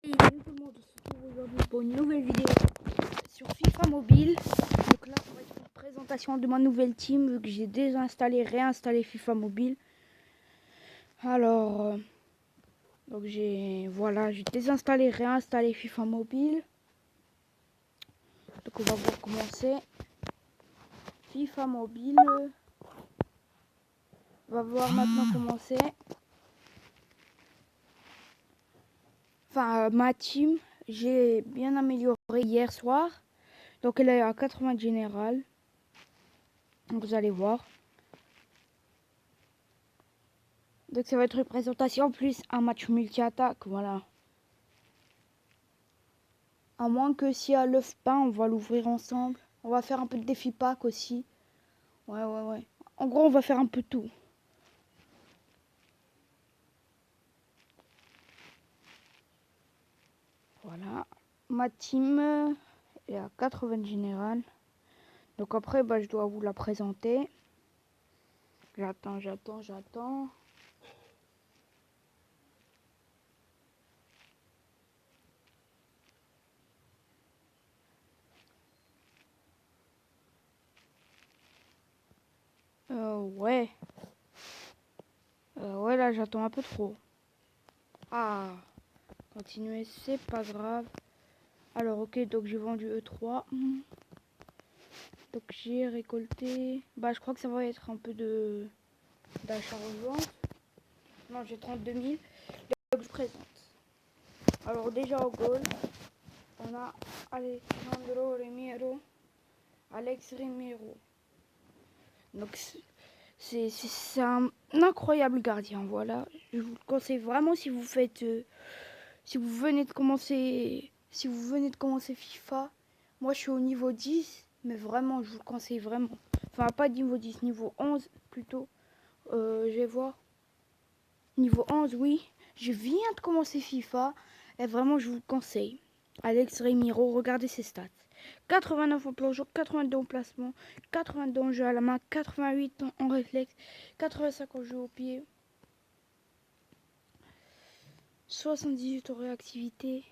Et salut tout le monde, on se retrouve aujourd'hui pour une nouvelle vidéo sur FIFA Mobile. Donc là, ça va être une présentation de ma nouvelle team vu que j'ai désinstallé, réinstallé FIFA Mobile. Alors, donc j'ai désinstallé, réinstallé FIFA Mobile. Donc on va voir comment c'est. FIFA Mobile. On va voir maintenant comment c'est. Enfin, ma team, j'ai bien amélioré hier soir. Donc elle est à 80 général. Donc vous allez voir. Donc ça va être une présentation plus un match multi-attaque, voilà. À moins que si à l'œuf pain, on va l'ouvrir ensemble. On va faire un peu de défi pack aussi. Ouais. En gros, on va faire un peu tout. Voilà. Ma team est à 80 général. Donc après, je dois vous la présenter. J'attends. Ouais. Ouais, là, j'attends un peu trop. Ah. Continuer, c'est pas grave. Alors, ok, donc j'ai vendu E3. Donc j'ai récolté. Je crois que ça va être un peu de d'achat revente. Non, j'ai 32 000. Donc je présente. Alors déjà au goal, on a Alejandro Remiro. Alex Remiro. Donc c'est un incroyable gardien. Voilà. Je vous le conseille vraiment si vous faites. Si vous venez de commencer. Si vous venez de commencer FIFA. Moi je suis au niveau 10. Mais vraiment, je vous le conseille vraiment. Enfin, pas niveau 10, niveau 11 plutôt. Je vais voir. Niveau 11, oui. Je viens de commencer FIFA. Et vraiment, je vous le conseille. Alex Remiro, regardez ses stats. 89 en plongeon, 82 en placement, 82 en jeu à la main, 88 en réflexe, 85 en jeu au pied, 78 en réactivité.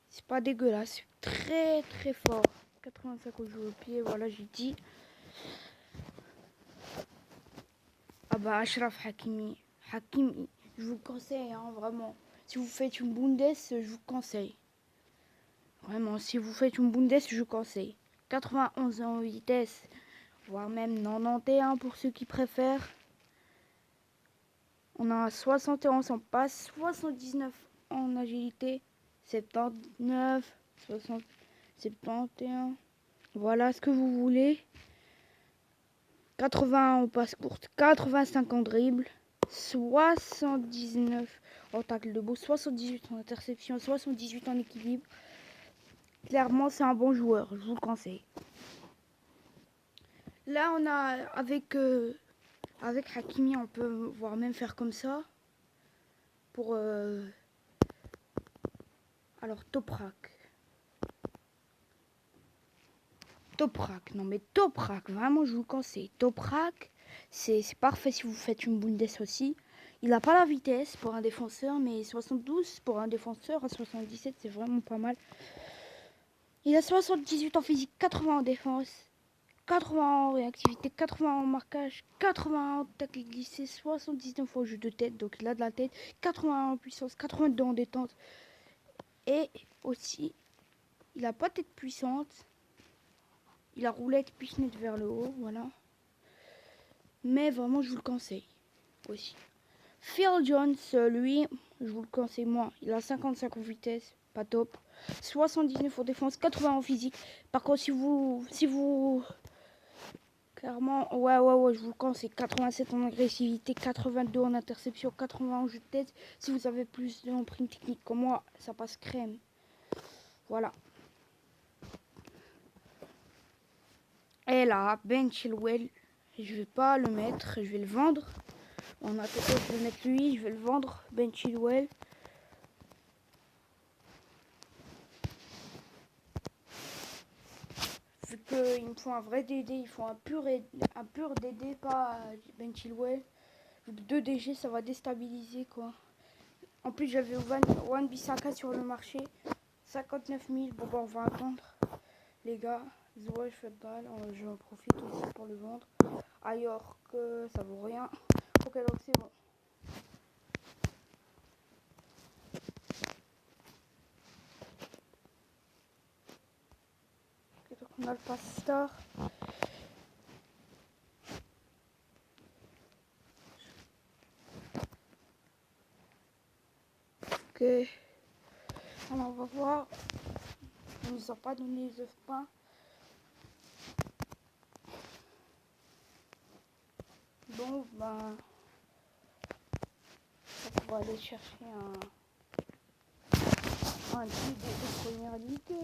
C'est pas dégueulasse. Très très fort. 85 en jeu au pied, voilà, j'ai dit. Achraf Hakimi. Hakimi, je vous conseille, hein, vraiment. Si vous faites une Bundes, je vous conseille. Vraiment, si vous faites une Bundes, je vous conseille. 91 en vitesse, voire même 91 pour ceux qui préfèrent. On a 71 en passe, 79 en agilité, 79, 60, 71. Voilà ce que vous voulez. 80 en passe courte, 85 en dribble, 79 en tacle de beau, 78 en interception, 78 en équilibre. Clairement, c'est un bon joueur, je vous le conseille. Là, on a avec Hakimi, on peut voire même faire comme ça. Pour alors Toprak, non mais Toprak, vraiment je vous le conseille. Toprak, c'est parfait si vous faites une Bundes aussi. Il n'a pas la vitesse pour un défenseur, mais 72 pour un défenseur, à 77 c'est vraiment pas mal. Il a 78 en physique, 80 en défense, 80 en réactivité, 80 en marquage, 80 en tacle glissé, 79 au jeu de tête, donc il a de la tête, 80 en puissance, 82 en détente. Et aussi, il a pas tête puissante. Il a roulette pichenette vers le haut, voilà. Mais vraiment, je vous le conseille aussi. Phil Jones, lui, je vous le conseille moins. Il a 55 en vitesse, pas top. 79 en défense, 80 en physique. Par contre, si vous, clairement, ouais, je vous le conseille. 87 en agressivité, 82 en interception, 80 en jeu de tête. Si vous avez plus de prime technique comme moi, ça passe crème. Voilà. Et là, Ben Chilwell, je vais pas le mettre, je vais le vendre. En attendant, je vais mettre lui, je vais le vendre, Ben Chilwell. Vu qu'il me faut un vrai DD, il faut un pur DD, pas Ben Chilwell. Vu que 2 DG, ça va déstabiliser quoi. En plus, j'avais Wan-Bissaka sur le marché. 59 000. Bon, bah, on va attendre. Les gars, Zoé Football, j'en profite aussi pour le vendre. Ailleurs que ça vaut rien. Ok, donc c'est bon. Ok, donc on a le pasteur. Ok. Alors on va voir. On nous a pas donné les œufs peints. Bon, ben, on va aller chercher un guide de première ligue.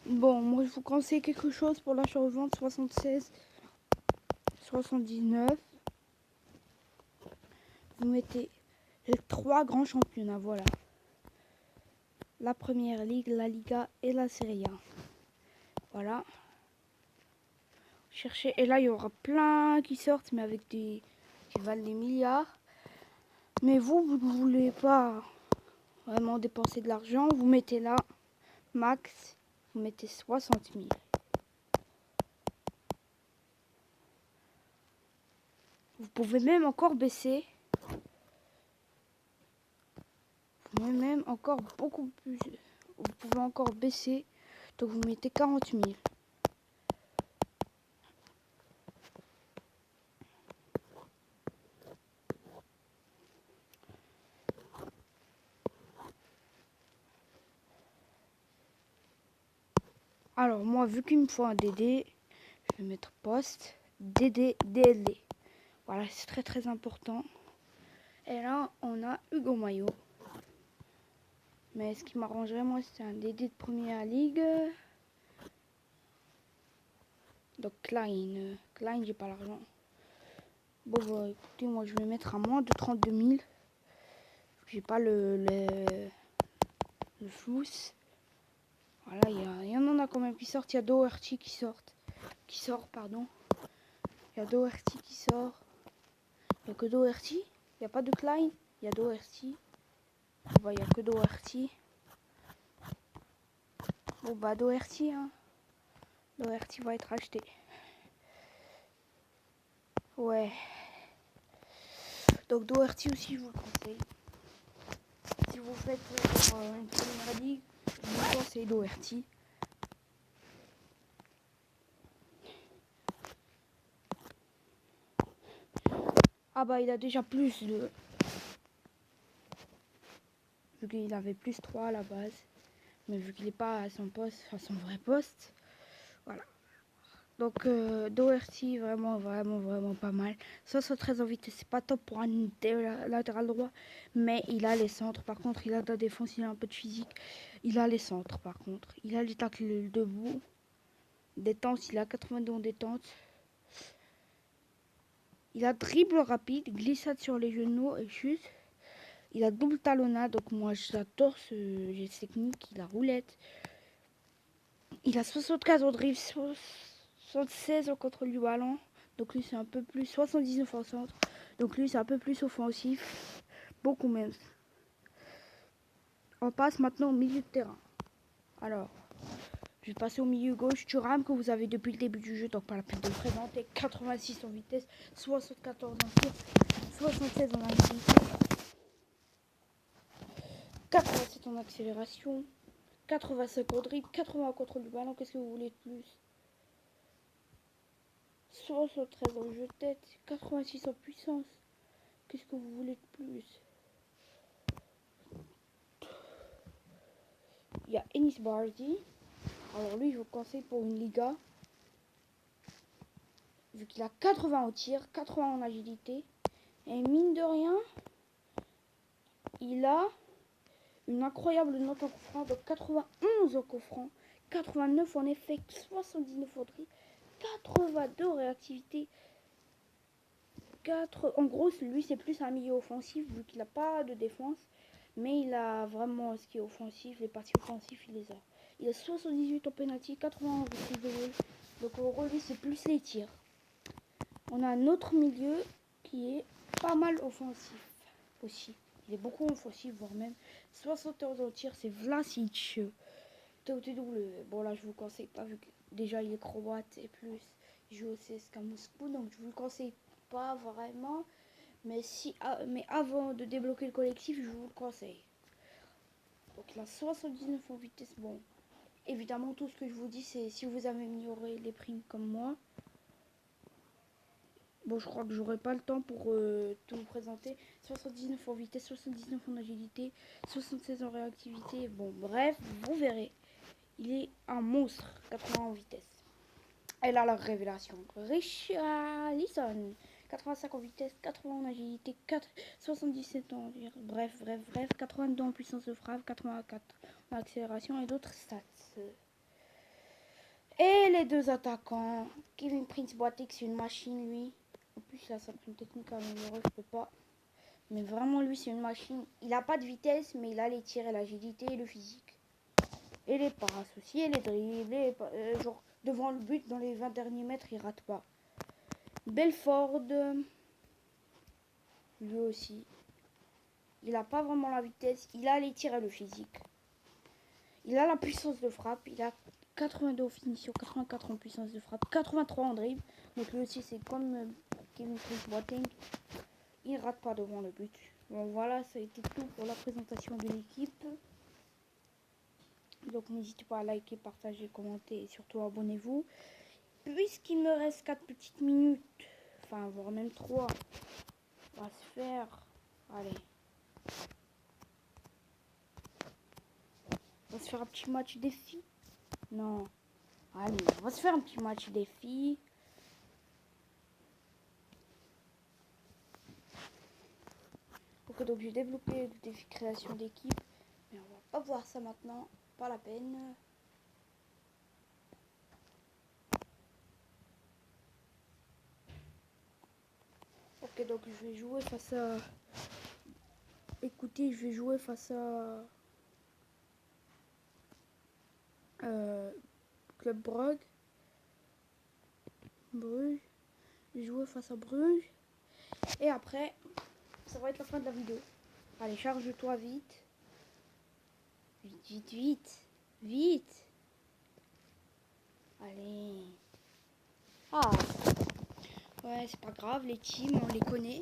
Bon, moi je vous conseille quelque chose pour l'achat-revente 76, 79. Vous mettez les 3 grands championnats, voilà. La première ligue, la Liga et la Serie A. Voilà. Cherchez, et là il y aura plein qui sortent, mais avec des qui valent des milliards. Mais vous ne voulez pas vraiment dépenser de l'argent, vous mettez là, max, vous mettez 60 000. Vous pouvez même encore baisser. Vous pouvez même encore beaucoup plus. Vous pouvez encore baisser. Donc vous mettez 40 000. Alors moi, vu qu'il me faut un DD, je vais mettre poste, DD, DLD. Voilà, c'est très très important. Et là, on a Hugo Mayo. Mais ce qui m'arrangerait, moi, c'est un DD de première ligue. Donc Klein. Klein, j'ai pas l'argent. Bon, bah, écoutez, moi, je vais mettre à moins de 32 000. J'ai pas le flous. Voilà, il y en a quand même qui sortent. Il y a Doherty qui sort, pardon. Il y a Doherty qui sort. Il n'y a que Doherty. Il n'y a pas de Klein. Il y a Doherty. Bah, il n'y a que Doherty. Bon, bah, Doherty, hein. Doherty va être acheté. Ouais. Donc, Doherty aussi, je vous le conseille. Si vous faites une première ligue, je vous conseille Doherty. Ah bah il a déjà plus de... Vu qu'il avait plus 3 à la base. Mais vu qu'il n'est pas à son poste, à son vrai poste. Voilà. Donc Doherty, vraiment pas mal. 73 en vitesse, c'est pas top pour un latéral droit. Mais il a les centres. Par contre, il a de la défense, il a un peu de physique. Il a les centres par contre. Il a les tacles debout. Détente, il a 82 en détente. Il a dribble rapide, glissade sur les genoux et chute. Il a double talonnade, donc moi j'adore ce geste technique. Il a roulette. Il a 75 au dribble, 76 au contrôle du ballon. Donc lui c'est un peu plus, 79 au centre. Donc lui c'est un peu plus offensif. Beaucoup même. On passe maintenant au milieu de terrain. Alors, je vais passer au milieu gauche. Thuram que vous avez depuis le début du jeu, donc pas la peine de le présenter. 86 en vitesse, 74 en tir, 76 en agilité, 87 en accélération, 85 au dribble, 80 au contrôle du ballon. Qu'est-ce que vous voulez de plus? 73 en jeu de tête, 86 en puissance. Qu'est-ce que vous voulez de plus? Il y a Enis Bardi. Alors lui, je vous conseille pour une Liga. Vu qu'il a 80 au tir, 80 en agilité. Et mine de rien, il a une incroyable note en coup franc. Donc 91 en coup franc, 89 en effet, 79 en dribble, 82 en réactivité. En gros, lui, c'est plus un milieu offensif vu qu'il n'a pas de défense. Mais il a vraiment ce qui est offensif, les parties offensives, il les a. Il a 78 en penalty, 80 en receive. Donc en gros, lui, c'est plus les tirs. On a un autre milieu. qui est pas mal offensif aussi. Il est beaucoup offensif, voire même 60 heures de tir, c'est Vlasic. TOTW. Bon là je vous conseille pas vu que déjà il est croate et plus il joue au CSKA Moscou, donc je vous le conseille pas vraiment. Mais mais avant de débloquer le collectif, je vous le conseille. Donc il a 79 en vitesse. Bon, évidemment tout ce que je vous dis c'est si vous améliorez les primes comme moi. Bon, je crois que j'aurai pas le temps pour tout vous présenter. 79 en vitesse, 79 en agilité, 76 en réactivité. Bon, bref, vous verrez. Il est un monstre, 80 en vitesse. Et là, la révélation. Richarlison, 85 en vitesse, 80 en agilité, 77 en... Bref, 82 en puissance de frappe, 84 en accélération et d'autres stats. Et les deux attaquants. Kevin Prince Boateng, c'est une machine, lui. En plus, là, ça prend une technique à améliorer, je peux pas. Mais vraiment, lui, c'est une machine. Il a pas de vitesse, mais il a les tirs et l'agilité et le physique. Et les passes aussi, et les dribbles, genre devant le but, dans les 20 derniers mètres, il rate pas. Belfort, lui aussi. Il a pas vraiment la vitesse, il a les tirs et le physique. Il a la puissance de frappe, il a 82 en finition, 84 en puissance de frappe, 83 en dribble. Donc lui aussi, c'est comme Kevin Prince Boateng. Il rate pas devant le but. Bon voilà, ça a été tout pour la présentation de l'équipe. Donc n'hésitez pas à liker, partager, commenter et surtout abonnez-vous. Puisqu'il me reste 4 petites minutes, enfin voire même 3, on va se faire... Allez. On va se faire un petit match défi. Non. Allez, on va se faire un petit match défi. Ok, donc j'ai débloqué le défi création d'équipe. Mais on va pas voir ça maintenant. Pas la peine. Ok, donc je vais jouer face à... Écoutez, je vais jouer face à... Club Brugge. Bruges. Je vais jouer face à Bruges. Et après, ça va être la fin de la vidéo. Allez, charge-toi vite. Vite. Allez. Ah. Ouais, c'est pas grave, les teams, on les connaît.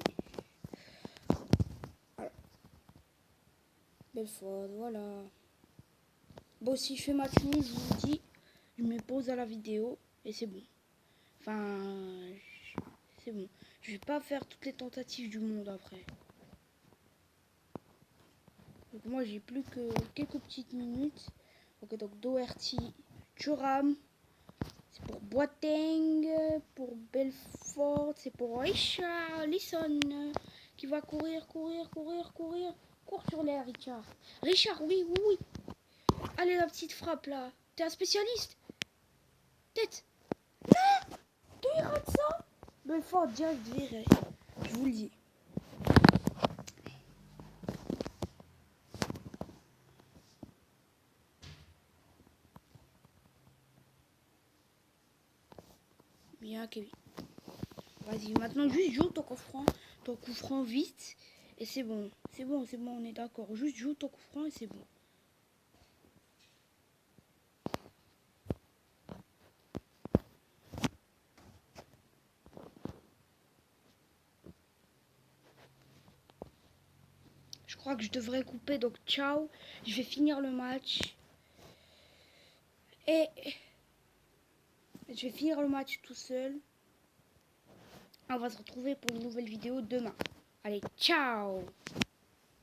Voilà. Belfort, voilà. Bon, si je fais match nul, je vous dis, je me pose à la vidéo et c'est bon. Enfin, c'est bon. Je vais pas faire toutes les tentatives du monde après. Donc moi, j'ai plus que quelques petites minutes. Ok, donc Doherty, Thuram. C'est pour Boateng, pour Belfort, c'est pour Richarlison qui va courir. Cours sur l'air, Richard. Richard, oui. Allez, la petite frappe là. T'es un spécialiste. Tête. Non, tu rates ça. Belfort direct viré. Je vous le dis. Bien, Kevin. Vas-y, maintenant juste joue ton coup franc vite. Et c'est bon, on est d'accord. Juste joue ton coup franc et c'est bon. Je crois que je devrais couper, donc ciao. Je vais finir le match. Et je vais finir le match tout seul. On va se retrouver pour une nouvelle vidéo demain. Allez, ciao!